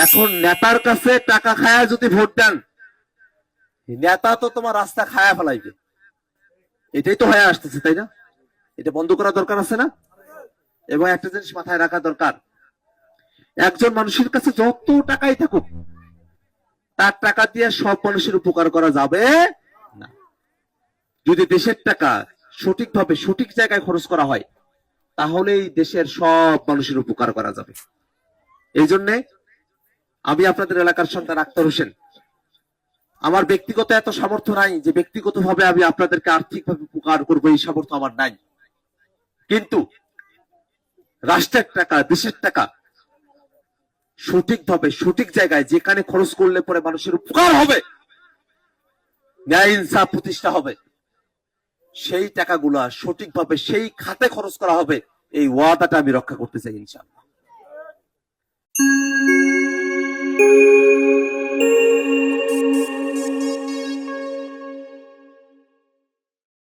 এখন নেতার কাছে টাকা খায়া যদি ভোট দেন, নেতা তো তোমার রাস্তা খায়া ফেলাইবে, এটাই তো হয়ে আসতেছে, তাই না? এটা বন্ধ করা দরকার আছে না? এবং একটা জিনিস মাথায় রাখা দরকার, একজন মানুষের কাছে যত টাকাই থাকুক, তার টাকা দিয়ে সব মানুষের উপকার করা যাবে না। যদি দেশের টাকা সঠিকভাবে সঠিক জায়গায় খরচ করা হয়, তাহলেই দেশের সব মানুষের উপকার করা যাবে। এই জন্যে আমি আপনাদের এলাকার সন্তান আক্তার হোসেন, আমার ব্যক্তিগত এত সামর্থ্য নাই যে ব্যক্তিগতভাবে আমি আপনাদেরকে আর্থিকভাবে উপকার করবো, এই সামর্থ্য আমার নাই। কিন্তু রাষ্ট্রের টাকা, দেশের টাকা সঠিকভাবে সঠিক জায়গায় যেখানে খরচ করলে পরে মানুষের উপকার হবে, ন্যায় ইনসাফ প্রতিষ্ঠা হবে, সেই টাকাগুলা সঠিকভাবে সেই খাতে খরচ করা হবে, এই ওয়াদাটা আমি রক্ষা করতে চাই ইনশাআল্লাহ।